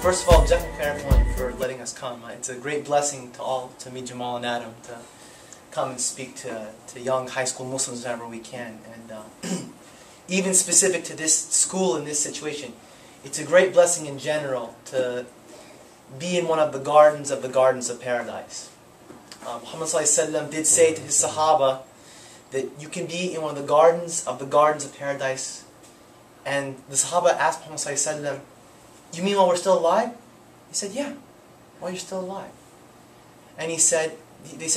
First of all, thank you everyone for letting us come. It's a great blessing to me, Jamal and Adam, to come and speak to young high school Muslims whenever we can. And even specific to this school and this situation, it's a great blessing in general to be in one of the gardens of paradise. Muhammad ﷺ did say to his Sahaba that you can be in one of the gardens of paradise. And the Sahaba asked Muhammad ﷺ, "You mean while we're still alive?" He said, "Yeah, while you're still alive." And they said,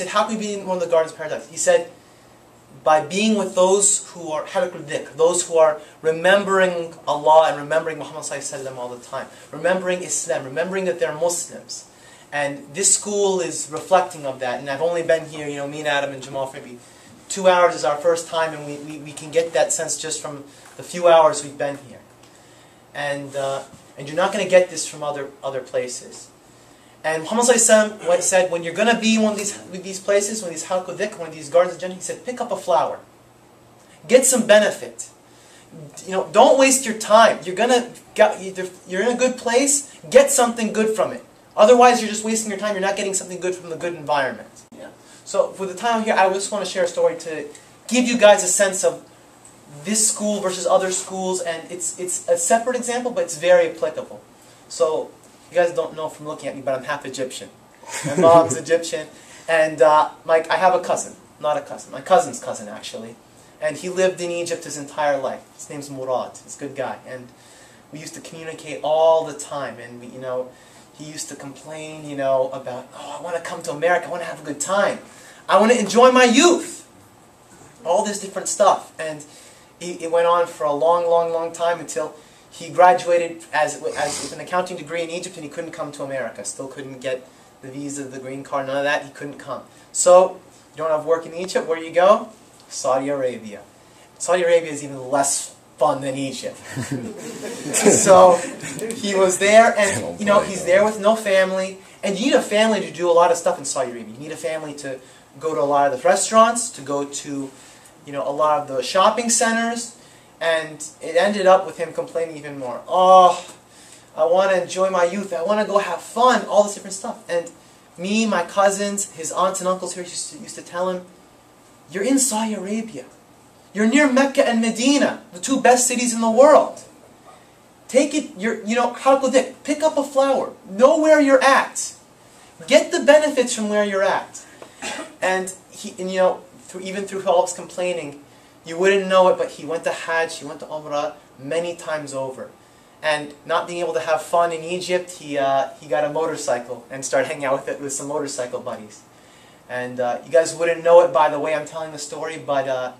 "How can we be in one of the gardens of paradise?" He said, "By being with those who are halakul dhikr, those who are remembering Allah and remembering Muhammad ﷺ all the time, remembering Islam, remembering that they're Muslims." And this school is reflecting of that. And I've only been here, me and Adam and Jamal, for maybe 2 hours is our first time, and we can get that sense just from the few hours we've been here. And you're not going to get this from other places. And Muhammad ﷺ said, when you're going to be in one of these places, one of these halqa dhikr, one of these gardens of Jannah, he said, pick up a flower. Get some benefit. Don't waste your time. You're in a good place, get something good from it. Otherwise, you're just wasting your time. You're not getting something good from the good environment. Yeah. So for the time here, I just want to share a story to give you guys a sense of this school versus other schools, and it's a separate example, but it's very applicable. So you guys don't know from looking at me, but I'm half Egyptian. My mom's Egyptian, and I have a cousin, not a cousin, my cousin's cousin actually, and he lived in Egypt his entire life. His name's Murad. He's a good guy, and we used to communicate all the time, and he used to complain, about, oh, I want to come to America, I want to have a good time, I want to enjoy my youth, all this different stuff. And it went on for a long time until he graduated with an accounting degree in Egypt, and he couldn't come to America. Still couldn't get the visa, the green card, none of that. He couldn't come. So, you don't have work in Egypt, where do you go? Saudi Arabia. Saudi Arabia is even less fun than Egypt. So, he was there, and he's there with no family. And you need a family to do a lot of stuff in Saudi Arabia. You need a family to go to a lot of the restaurants, to go to a lot of the shopping centers, and it ended up with him complaining even more. Oh, I want to enjoy my youth, I want to go have fun, all this different stuff. And me, my cousins, his aunts and uncles here used to tell him, you're in Saudi Arabia. You're near Mecca and Medina, the two best cities in the world. Take it, pick up a flower, know where you're at. Get the benefits from where you're at. And even through all his complaining, you wouldn't know it, but he went to Hajj, he went to Umrah many times over. And not being able to have fun in Egypt, he got a motorcycle and started hanging out with some motorcycle buddies. And you guys wouldn't know it by the way I'm telling the story, but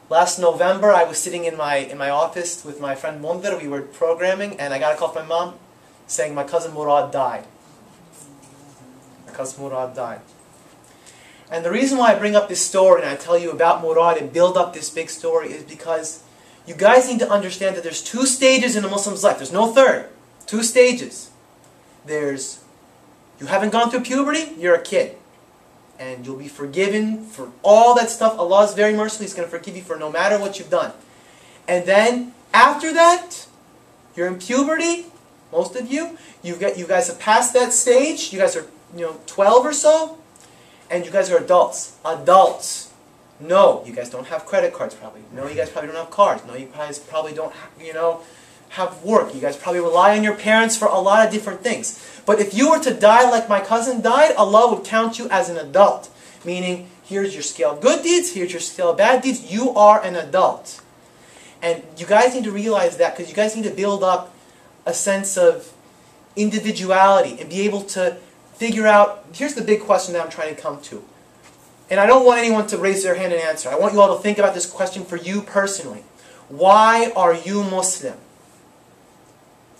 last November I was sitting in my office with my friend Mundir. We were programming, and I got a call from my mom saying my cousin Murad died. My cousin Murad died. And the reason why I bring up this story and I tell you about Murad and build up this big story is because you guys need to understand that there's 2 stages in a Muslim's life. There's no third. 2 stages. There's, you haven't gone through puberty, you're a kid. And you'll be forgiven for all that stuff. Allah is very merciful. He's going to forgive you for no matter what you've done. And then, after that, you're in puberty, most of you. You guys have passed that stage. You guys are 12 or so. And you guys are adults. Adults. No, you guys don't have credit cards probably. No, you guys probably don't have cars. No, you guys probably don't have work. You guys probably rely on your parents for a lot of different things. But if you were to die like my cousin died, Allah would count you as an adult. Meaning, here's your scale of good deeds, here's your scale of bad deeds. You are an adult. And you guys need to realize that, because you guys need to build up a sense of individuality and be able to figure out, here's the big question that I'm trying to come to. And I don't want anyone to raise their hand and answer. I want you all to think about this question for you personally. Why are you Muslim?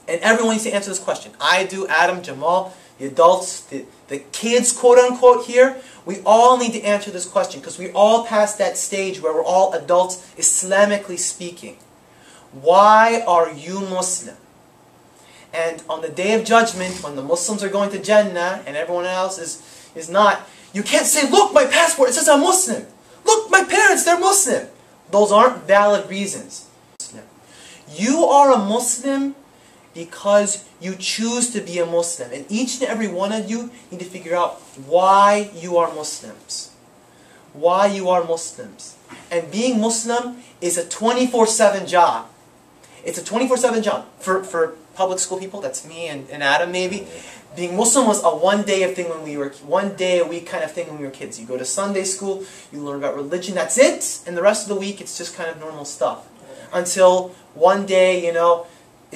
And everyone needs to answer this question. I do, Adam, Jamal, the adults, the kids, quote unquote here. We all need to answer this question, because we all passed that stage where we're all adults, Islamically speaking. Why are you Muslim? And on the Day of Judgment, when the Muslims are going to Jannah and everyone else is not, you can't say, look, my passport, it says I'm Muslim. Look, my parents, they're Muslim. Those aren't valid reasons. You are a Muslim Because you choose to be a Muslim. And each and every one of you need to figure out why you are Muslims. Why you are Muslims. And being Muslim is a 24/7 job. It's a 24/7 job. For public school people, that's me and Adam maybe. Being Muslim was a one day a week kind of thing when we were kids. You go to Sunday school, you learn about religion, that's it. And the rest of the week it's just kind of normal stuff. Until one day,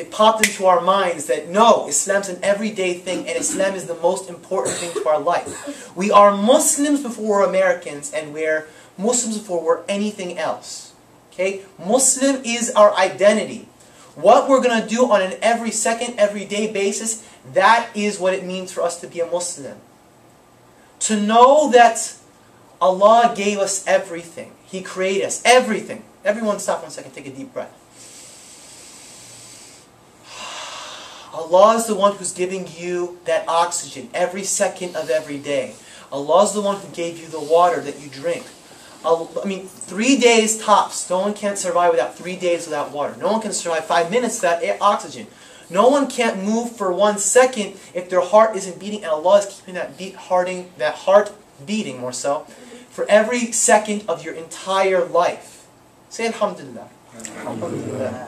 it popped into our minds that no, Islam's an everyday thing and Islam is the most important thing to our life. We are Muslims before we're Americans, and we're Muslims before we're anything else. Okay? Muslim is our identity. What we're going to do on an every second, everyday basis, that is what it means for us to be a Muslim. To know that Allah gave us everything. He created us. Everything. Everyone stop 1 second. Take a deep breath. Allah is the one who's giving you that oxygen every second of every day. Allah is the one who gave you the water that you drink. 3 days tops. No one can survive without 3 days without water. No one can survive 5 minutes without oxygen. No one can't move for 1 second if their heart isn't beating, and Allah is keeping that heart beating more so for every second of your entire life. Say Alhamdulillah. Alhamdulillah.